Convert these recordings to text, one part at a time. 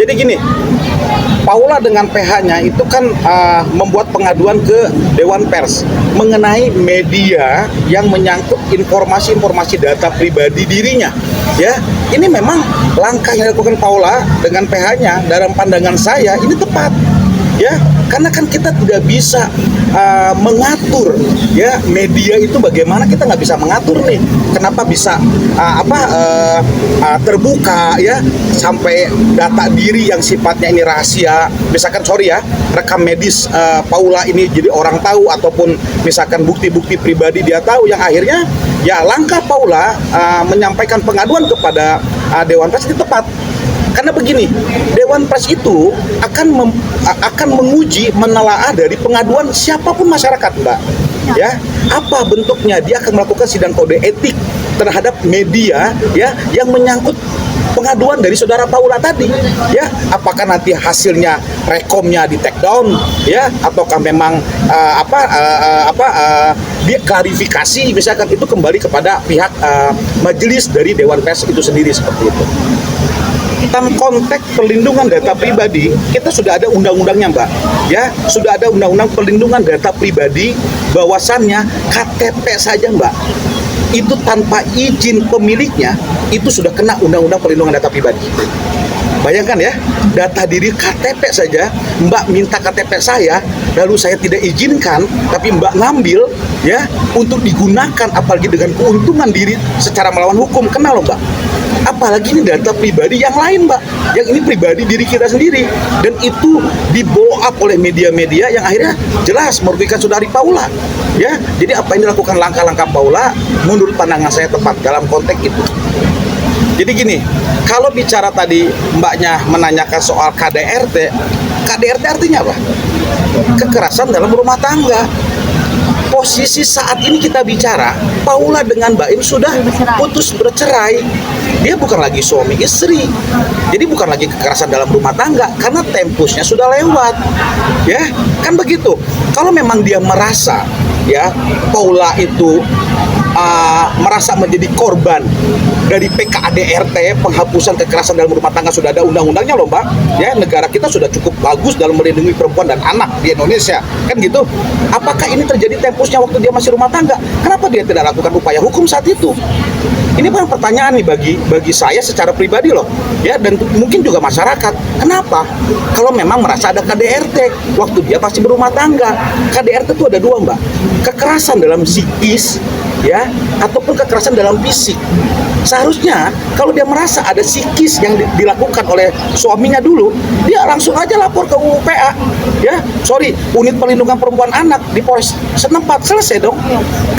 Jadi gini, Paula dengan PH-nya itu kan membuat pengaduan ke Dewan Pers mengenai media yang menyangkut informasi-informasi data pribadi dirinya. Ya, ini memang langkah yang dilakukan Paula dengan PH-nya dalam pandangan saya ini tepat. Ya, karena kan kita tidak bisa mengatur ya media itu, bagaimana kita nggak bisa mengatur nih, kenapa bisa terbuka ya sampai data diri yang sifatnya ini rahasia, misalkan rekam medis Paula ini jadi orang tahu, ataupun misalkan bukti-bukti pribadi dia tahu, yang akhirnya ya langkah Paula menyampaikan pengaduan kepada Dewan Pers itu tepat. Karena begini, Dewan Pers itu akan menguji, menelaah dari pengaduan siapapun masyarakat, Mbak. Ya, apa bentuknya? Dia akan melakukan sidang kode etik terhadap media ya yang menyangkut pengaduan dari saudara Paula tadi. Ya, apakah nanti hasilnya rekomnya di take down ya, ataukah memang dia klarifikasi, misalkan itu kembali kepada pihak majelis dari Dewan Pers itu sendiri, seperti itu. Dalam konteks perlindungan data pribadi, kita sudah ada undang-undangnya, Mbak. Ya, sudah ada undang-undang perlindungan data pribadi, bahwasannya KTP saja, Mbak, itu tanpa izin pemiliknya, itu sudah kena undang-undang perlindungan data pribadi. Bayangkan ya, data diri KTP saja, Mbak minta KTP saya, lalu saya tidak izinkan, tapi Mbak ngambil ya untuk digunakan, apalagi dengan keuntungan diri secara melawan hukum, kena loh, Mbak. Apalagi ini data pribadi yang lain, Mbak, yang ini pribadi diri kita sendiri, dan itu di-blow up oleh media-media yang akhirnya jelas merugikan saudari Paula. Ya, jadi apa yang dilakukan langkah-langkah Paula menurut pandangan saya tepat dalam konteks itu. Jadi gini, kalau bicara tadi Mbaknya menanyakan soal KDRT, KDRT artinya apa? Kekerasan dalam rumah tangga. Posisi saat ini kita bicara, Paula dengan Mbak Im sudah putus bercerai. Dia bukan lagi suami istri. Jadi bukan lagi kekerasan dalam rumah tangga, karena tempusnya sudah lewat. Ya, kan begitu. Kalau memang dia merasa ya Paula itu merasa menjadi korban dari PKADRT, penghapusan kekerasan dalam rumah tangga, sudah ada undang-undangnya loh, Mbak. Ya, negara kita sudah cukup bagus dalam melindungi perempuan dan anak di Indonesia, kan gitu. Apakah ini terjadi tempusnya waktu dia masih rumah tangga? Kenapa dia tidak lakukan upaya hukum saat itu? Ini bukan pertanyaan nih bagi saya secara pribadi loh, ya, dan mungkin juga masyarakat. Kenapa? Kalau memang merasa ada KDRT waktu dia masih berumah tangga. KDRT itu ada dua, Mbak. Kekerasan dalam psikis, ya, ataupun kekerasan dalam fisik. Seharusnya kalau dia merasa ada psikis yang dilakukan oleh suaminya dulu, dia langsung aja lapor ke UPA, ya, unit perlindungan perempuan anak di Polres setempat, selesai dong.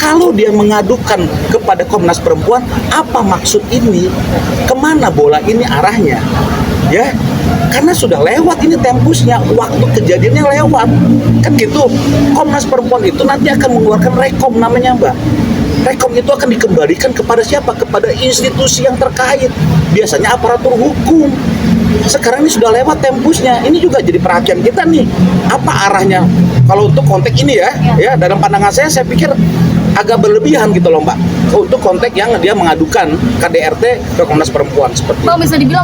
Kalau dia mengadukan kepada Komnas Perempuan, apa maksud ini? Kemana bola ini arahnya? Ya, karena sudah lewat ini tempusnya, waktu kejadiannya lewat, kan gitu. Komnas Perempuan itu nanti akan mengeluarkan rekom namanya, Mbak. Rekom itu akan dikembalikan kepada siapa? Kepada institusi yang terkait, biasanya aparatur hukum. Sekarang ini sudah lewat tempusnya. Ini juga jadi perhatian kita nih, apa arahnya kalau untuk konteks ini ya dalam pandangan saya pikir agak berlebihan gitu loh, Mbak, untuk konteks yang dia mengadukan KDRT ke Komnas Perempuan seperti itu. Bisa dibilang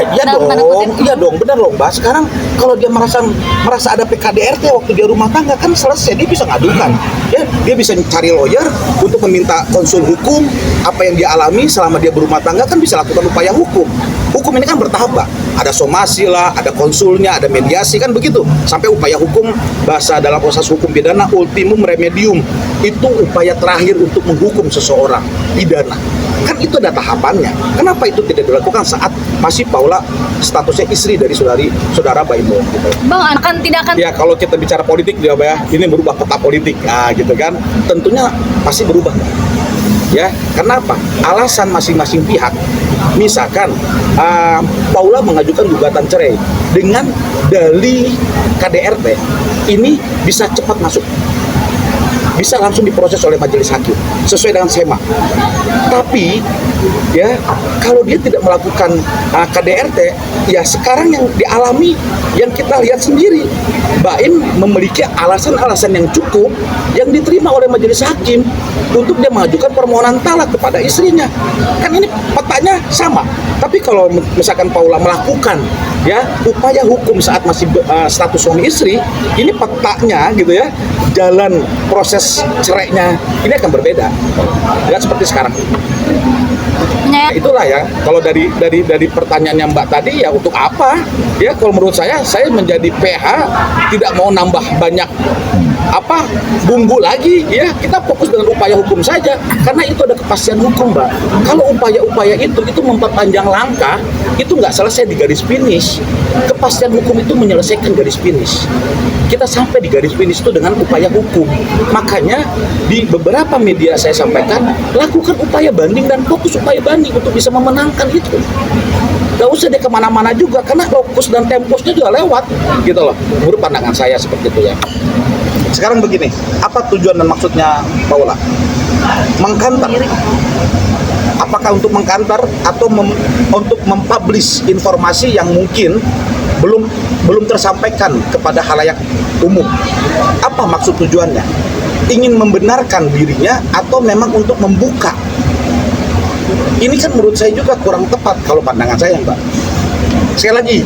Iya dong, benar loh, Mbak. Sekarang kalau dia merasa ada PKDRT waktu dia rumah tangga, kan selesai, dia bisa ngadukan. Ya, dia bisa cari lawyer untuk meminta konsul hukum apa yang dia alami selama dia berumah tangga, kan bisa lakukan upaya hukum. Hukum ini kan bertahap, Mbak. Ada somasi lah, ada konsulnya, ada mediasi, kan begitu. Sampai upaya hukum, bahasa dalam proses hukum pidana ultimum remedium. Itu upaya terakhir untuk menghukum seseorang pidana. Kan itu ada tahapannya. Kenapa itu tidak dilakukan saat masih Paula statusnya istri dari saudara Mbak Imo? Gitu. Bang, tidak akan. Ya, kalau kita bicara politik, ya, ini berubah peta politik, gitu kan? Tentunya pasti berubah. Ya, kenapa? Alasan masing-masing pihak. Misalkan Paula mengajukan gugatan cerai dengan dalih KDRT, ini bisa cepat masuk, bisa langsung diproses oleh majelis hakim sesuai dengan skema. Tapi ya, kalau dia tidak melakukan KDRT, ya sekarang yang dialami, yang kita lihat sendiri, Mbak Im memiliki alasan-alasan yang cukup yang diterima oleh majelis hakim untuk dia mengajukan permohonan talak kepada istrinya. Kan ini petanya sama. Tapi kalau misalkan Paula melakukan ya upaya hukum saat masih status suami istri, ini petanya gitu ya, jalan proses cerainya ini akan berbeda, nggak seperti sekarang. Itulah ya, kalau dari pertanyaannya Mbak tadi, ya untuk apa? Ya kalau menurut saya menjadi PH tidak mau nambah banyak bumbu lagi, ya kita fokus dengan upaya hukum saja, karena itu ada kepastian hukum, Mbak. Kalau upaya-upaya itu memperpanjang langkah, itu nggak selesai di garis finish. Kepastian hukum itu menyelesaikan garis finish. Kita sampai di garis finish itu dengan upaya hukum. Makanya di beberapa media saya sampaikan, lakukan upaya banding dan fokus upaya banding untuk bisa memenangkan itu. Gak usah dia kemana-mana juga, karena lokus dan temposnya juga lewat, gitu loh. Menurut pandangan saya seperti itu ya. Sekarang begini, apa tujuan dan maksudnya Paula? Mengkantar. Apakah untuk mengkantar atau untuk mempublish informasi yang mungkin belum tersampaikan kepada khalayak umum? Apa maksud tujuannya? Ingin membenarkan dirinya atau memang untuk membuka? Ini kan menurut saya juga kurang tepat kalau pandangan saya, Mbak. Sekali lagi,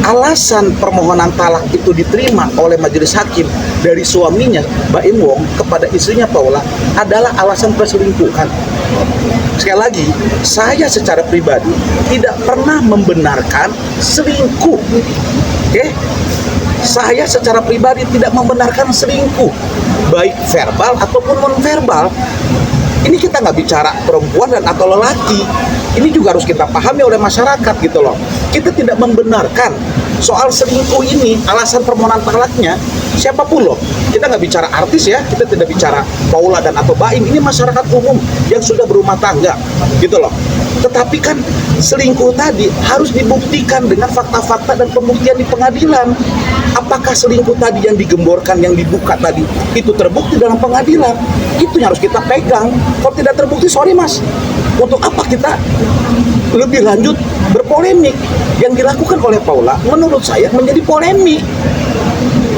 alasan permohonan talak itu diterima oleh majelis hakim dari suaminya, Baim Wong, kepada istrinya Paula adalah alasan perselingkuhan. Sekali lagi, saya secara pribadi tidak pernah membenarkan selingkuh. Oke? Saya secara pribadi tidak membenarkan selingkuh, baik verbal ataupun non-verbal. Ini kita nggak bicara perempuan dan atau lelaki. Ini juga harus kita pahami oleh masyarakat gitu loh. Kita tidak membenarkan soal selingkuh ini, alasan permohonan talaknya siapapun loh. Kita nggak bicara artis ya, kita tidak bicara Paula dan atau Baim. Ini masyarakat umum yang sudah berumah tangga gitu loh. Tetapi kan selingkuh tadi harus dibuktikan dengan fakta-fakta dan pembuktian di pengadilan. Apakah selingkuh tadi yang digemborkan, yang dibuka tadi, itu terbukti dalam pengadilan? Itu yang harus kita pegang. Kalau tidak terbukti, sorry mas, untuk apa kita lebih lanjut berpolemik? Yang dilakukan oleh Paula menurut saya menjadi polemik.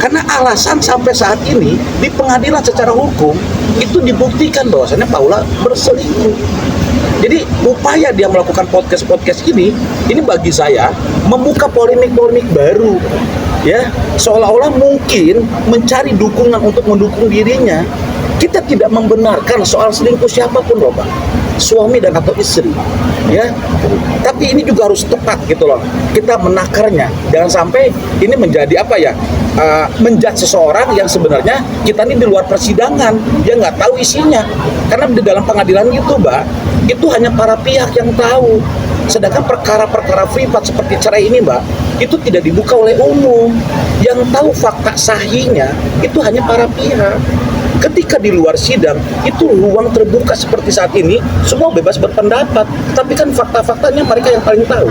Karena alasan sampai saat ini di pengadilan secara hukum itu dibuktikan bahwasannya Paula berselingkuh. Jadi upaya dia melakukan podcast ini bagi saya membuka polemik-polemik baru, ya, seolah-olah mungkin mencari dukungan untuk mendukung dirinya. Kita tidak membenarkan soal selingkuh siapapun loh, Pak, suami dan atau istri, ya. Tapi ini juga harus tepat gitu loh. Kita menakarnya, jangan sampai ini menjadi menjudge seseorang yang sebenarnya kita ini di luar persidangan, dia nggak tahu isinya. Karena di dalam pengadilan itu, Mbak, itu hanya para pihak yang tahu. Sedangkan perkara-perkara privat seperti cerai ini, Mbak, itu tidak dibuka oleh umum. Yang tahu fakta sahihnya itu hanya para pihak. Ketika di luar sidang, itu ruang terbuka seperti saat ini, semua bebas berpendapat. Tapi kan fakta-faktanya mereka yang paling tahu.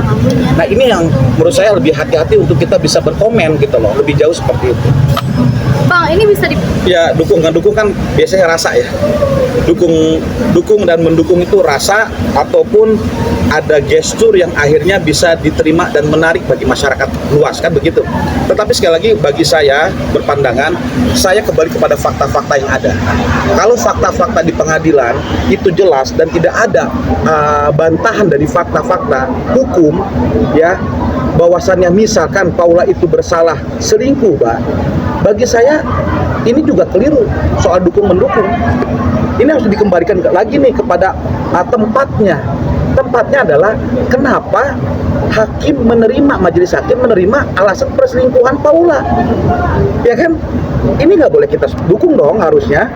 Nah ini yang menurut saya lebih hati-hati untuk kita bisa berkomen gitu loh, lebih jauh seperti itu. Bang, ini bisa Ya, dukung kan biasanya rasa ya. Dukung dan mendukung itu rasa ataupun ada gestur yang akhirnya bisa diterima dan menarik bagi masyarakat luas, kan begitu. Tetapi sekali lagi bagi saya berpandangan, saya kembali kepada fakta-fakta yang ada. Kalau fakta-fakta di pengadilan itu jelas dan tidak ada bantahan dari fakta-fakta hukum, ya, bahwasannya misalkan Paula itu bersalah selingkuh, Pak, bagi saya ini juga keliru soal dukung-mendukung. Ini harus dikembalikan lagi nih kepada tempatnya. Tempatnya adalah kenapa majelis hakim menerima alasan perselingkuhan Paula, ya kan? Ini nggak boleh kita dukung dong, harusnya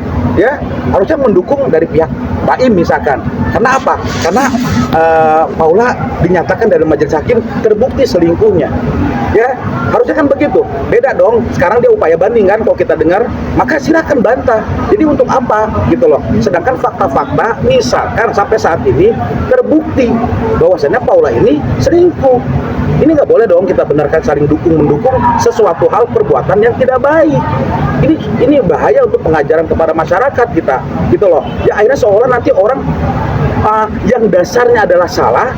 mendukung dari pihak Baim misalkan. Karena apa? Karena Paula dinyatakan dari majelis hakim terbukti selingkuhnya, ya harusnya kan begitu. Beda dong, sekarang dia upaya banding kan, kalau kita dengar, maka silakan bantah. Jadi untuk apa gitu loh. Sedangkan fakta-fakta misalkan sampai saat ini terbukti bahwasannya Paula ini selingkuh. Ini nggak boleh dong kita benarkan saling dukung-mendukung sesuatu hal perbuatan yang tidak baik. Ini bahaya untuk pengajaran kepada masyarakat kita gitu loh. Ya akhirnya seolah nanti orang yang dasarnya adalah salah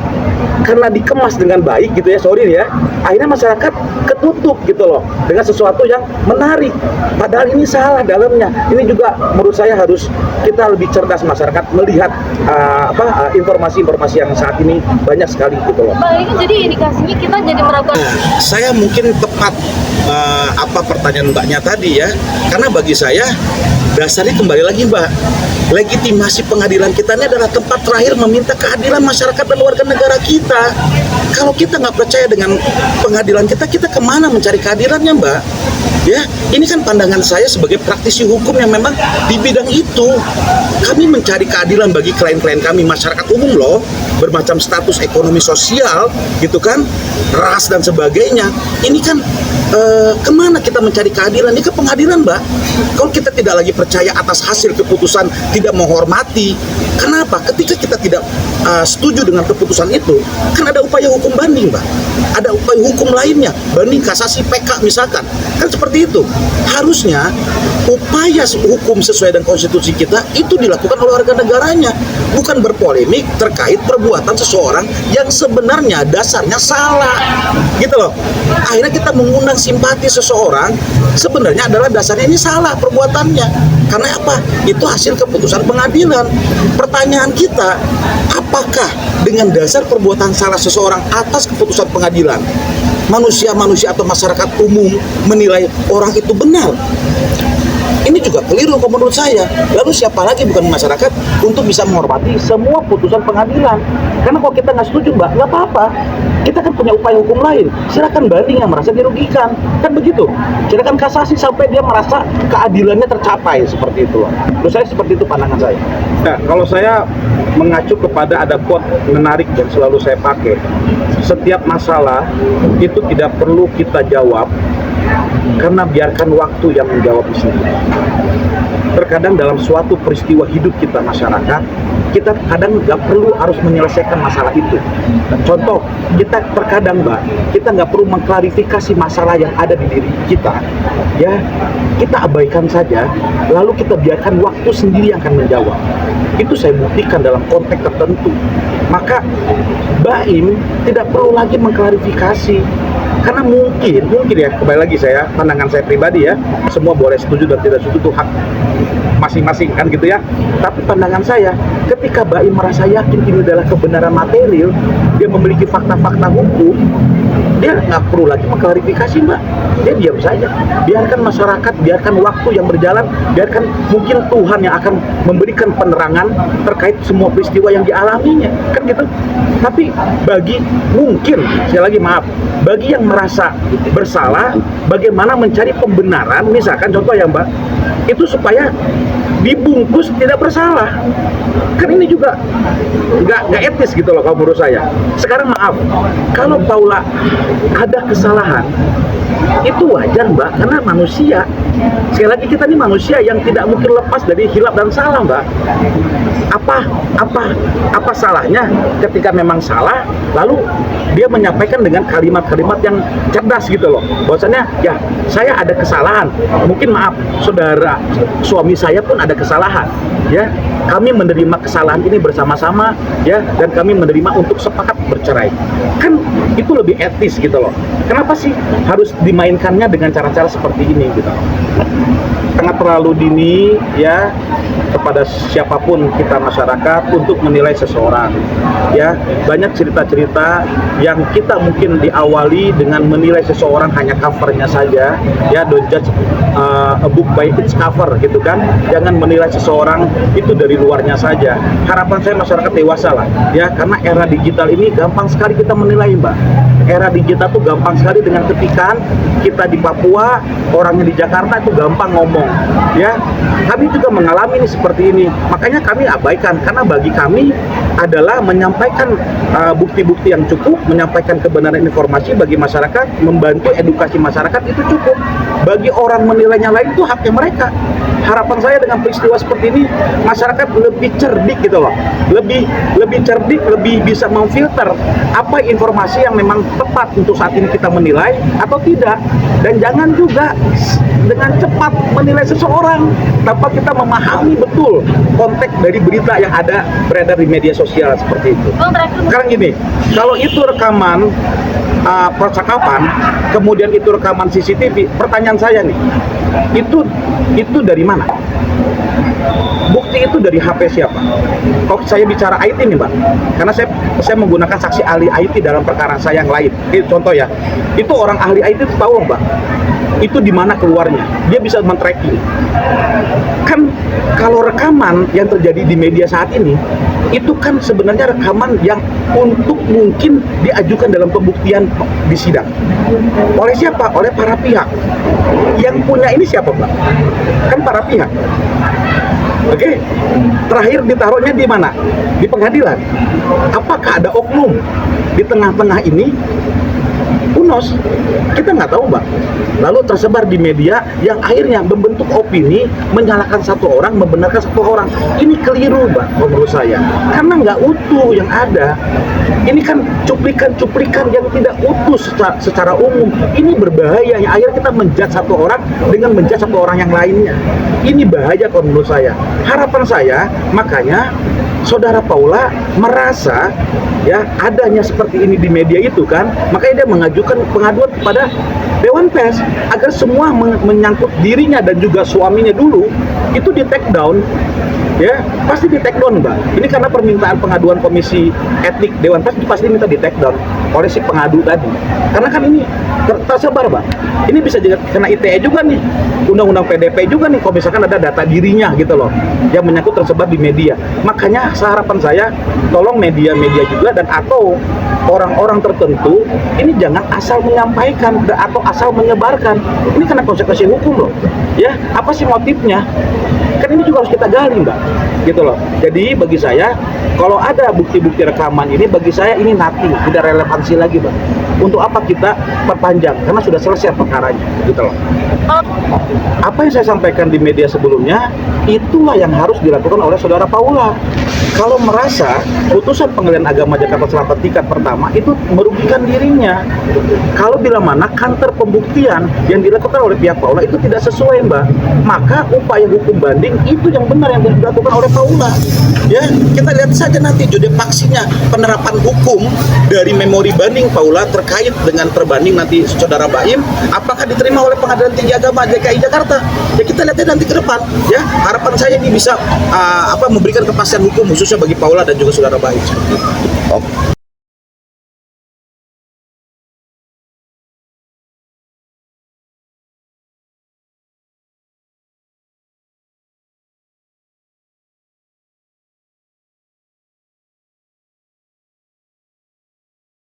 karena dikemas dengan baik gitu ya, sorry nih ya, akhirnya masyarakat ketutup gitu loh dengan sesuatu yang menarik, padahal ini salah dalamnya. Ini juga menurut saya harus kita lebih cerdas masyarakat melihat informasi-informasi yang saat ini banyak sekali gitu loh. Bang, ini kan jadi indikasinya kita jadi meragukan. Saya mungkin tepat pertanyaan Mbaknya tadi ya, karena bagi saya dasarnya kembali lagi Mbak, legitimasi pengadilan kita ini adalah tempat terakhir meminta keadilan masyarakat dan warga negara kita. Kalau kita nggak percaya dengan pengadilan kita, kita kemana mencari keadilannya Mbak? Ya, ini kan pandangan saya sebagai praktisi hukum yang memang di bidang itu. Kami mencari keadilan bagi klien-klien kami, masyarakat umum loh, bermacam status ekonomi sosial, gitu kan, ras dan sebagainya. Ini kan kemana kita mencari keadilan? Ini ke pengadilan Mbak. Kalau kita tidak lagi percaya atas hasil keputusan, tidak menghormati, kenapa? Ketika kita tidak setuju dengan keputusan itu, kan ada upaya hukum banding Mbak. Ada upaya hukum lainnya, banding kasasi PK misalkan, kan seperti itu. Harusnya upaya hukum sesuai dengan konstitusi kita itu dilakukan oleh warga negaranya, bukan berpolemik terkait perbuatan seseorang yang sebenarnya dasarnya salah, gitu loh. Akhirnya kita mengundang simpati seseorang, sebenarnya adalah dasarnya ini salah perbuatannya. Karena apa? Itu hasil keputusan pengadilan. Pertanyaan kita, apakah dengan dasar perbuatan salah seseorang atas keputusan pengadilan, manusia-manusia atau masyarakat umum menilai orang itu benar? Ini juga keliru kalau menurut saya. Lalu siapa lagi bukan masyarakat untuk bisa menghormati semua putusan pengadilan? Karena kalau kita nggak setuju Mbak, nggak apa-apa. Kita kan punya upaya hukum lain. Silakan banding yang merasa dirugikan, kan begitu. Silakan kasasi sampai dia merasa keadilannya tercapai, seperti itu. Menurut saya seperti itu pandangan saya. Nah, kalau saya mengacu kepada ada quote menarik yang selalu saya pakai. Setiap masalah itu tidak perlu kita jawab, karena biarkan waktu yang menjawab di sini. Terkadang dalam suatu peristiwa hidup kita masyarakat, kita kadang nggak perlu harus menyelesaikan masalah itu. Contoh, kita terkadang Mbak, kita nggak perlu mengklarifikasi masalah yang ada di diri kita. Ya, kita abaikan saja, lalu kita biarkan waktu sendiri yang akan menjawab. Itu saya buktikan dalam konteks tertentu. Maka BAIM tidak perlu lagi mengklarifikasi. Karena mungkin ya, kembali lagi saya, pandangan saya pribadi ya, semua boleh setuju dan tidak setuju, itu hak masing-masing kan gitu ya. Tapi pandangan saya, ketika BAIM merasa yakin ini adalah kebenaran material, dia memiliki fakta-fakta hukum, dia nggak perlu lagi mengklarifikasi Mbak. Dia diam saja, biarkan masyarakat, biarkan waktu yang berjalan, biarkan mungkin Tuhan yang akan memberikan penerangan terkait semua peristiwa yang dialaminya, kan gitu. Tapi bagi mungkin, sekali lagi maaf, bagi yang merasa bersalah, bagaimana mencari pembenaran, misalkan contoh ya Mbak, itu supaya dibungkus tidak bersalah. Kan ini juga nggak etis gitu loh kalau menurut saya. Sekarang maaf, kalau Paula ada kesalahan, itu wajar Mbak, karena manusia. Sekali lagi kita ini manusia yang tidak mungkin lepas dari hilaf dan salah Mbak. Apa salahnya ketika memang salah, lalu dia menyampaikan dengan kalimat-kalimat yang cerdas gitu loh, bahwasanya ya saya ada kesalahan, mungkin maaf saudara suami saya pun ada kesalahan, ya kami menerima kesalahan ini bersama-sama, ya, dan kami menerima untuk sepakat bercerai. Kan itu lebih etis gitu loh. Kenapa sih harus dimainkannya dengan cara-cara seperti ini gitu? Sangat terlalu dini ya kepada siapapun kita masyarakat untuk menilai seseorang. Ya, banyak cerita-cerita yang kita mungkin diawali dengan menilai seseorang hanya covernya saja. Ya, don't judge a book by its cover gitu kan. Jangan menilai seseorang itu dari luarnya saja. Harapan saya masyarakat dewasa lah, ya, karena era digital ini gampang sekali kita menilai Mbak. Era digital tuh gampang sekali dengan ketikan kita di Papua, orangnya di Jakarta itu gampang ngomong. Ya, kami juga mengalami ini seperti ini. Makanya kami abaikan, karena bagi kami adalah menyampaikan bukti-bukti yang cukup, menyampaikan kebenaran informasi bagi masyarakat, membantu edukasi masyarakat itu cukup. Bagi orang menilainya lain itu haknya mereka. Harapan saya dengan peristiwa seperti ini, masyarakat lebih cerdik gitu loh, lebih cerdik, lebih bisa memfilter apa informasi yang memang tepat untuk saat ini kita menilai atau tidak, dan jangan juga dengan cepat menilai seseorang tanpa kita memahami betul konteks dari berita yang ada beredar di media sosial seperti itu. Bang, terakhir Sekarang gini, kalau itu rekaman percakapan, kemudian itu rekaman CCTV, pertanyaan saya nih, itu dari mana? Bukti itu dari HP siapa? Kalau saya bicara IT nih, Mbak, karena saya menggunakan saksi ahli IT dalam perkara saya yang lain. Contoh ya, itu orang ahli IT itu tahu, Mbak, itu di mana keluarnya, dia bisa men-tracking. Kan kalau rekaman yang terjadi di media saat ini, itu kan sebenarnya rekaman yang untuk mungkin diajukan dalam pembuktian di sidang. Oleh siapa? Oleh para pihak. Yang punya ini siapa, Mbak? Kan para pihak. Oke, terakhir ditaruhnya di mana? Di pengadilan. Apakah ada oknum di tengah-tengah ini? Unos, kita nggak tahu, Mbak. Lalu tersebar di media yang akhirnya membentuk opini, menyalahkan satu orang, membenarkan satu orang. Ini keliru, Mbak, menurut saya. Karena nggak utuh yang ada. Ini kan cuplikan-cuplikan yang tidak utuh secara umum. Ini berbahaya, yang akhirnya kita menjudge satu orang dengan menjudge satu orang yang lainnya. Ini bahaya kalau menurut saya. Harapan saya, makanya Saudara Paula merasa ya adanya seperti ini di media itu kan, makanya dia mengajukan pengaduan kepada Dewan Pers agar semua menyangkut dirinya dan juga suaminya dulu itu di take down. Ya, pasti di take down, Mbak. Ini karena permintaan pengaduan Komisi Etik Dewan Pers itu pasti minta di take down oleh si pengadu tadi. Karena kan ini tersebar, Mbak. Ini bisa juga kena ITE juga nih, Undang-Undang PDP juga nih, kalau misalkan ada data dirinya gitu loh, yang menyangkut tersebar di media. Makanya harapan saya, tolong media-media juga dan atau orang-orang tertentu ini jangan asal menyampaikan atau asal menyebarkan. Ini kena konsekuensi hukum loh. Ya, apa sih motifnya? Kan ini juga harus kita gali, Mbak, gitu loh. Jadi bagi saya, kalau ada bukti-bukti rekaman ini, bagi saya ini nothing, tidak relevansi lagi, Mbak. Untuk apa kita perpanjang? Karena sudah selesai perkaranya, gitu loh. Apa yang saya sampaikan di media sebelumnya, itulah yang harus dilakukan oleh Saudara Paula. Kalau merasa putusan Pengadilan Agama Jakarta Selatan tingkat pertama itu merugikan dirinya, kalau bila mana kantor pembuktian yang dilakukan oleh pihak Paula itu tidak sesuai, Mbak, maka upaya hukum banding itu yang benar yang dilakukan oleh Paula. Ya, kita lihat saja nanti judek paksinya penerapan hukum dari memori banding Paula terkait dengan terbanding nanti Saudara Baim, apakah diterima oleh Pengadilan Tinggi Agama DKI Jakarta? Ya kita lihat nanti ke depan. Ya, harapan saya ini bisa memberikan kepastian hukum khususnya bagi Paula dan juga Saudara Baim.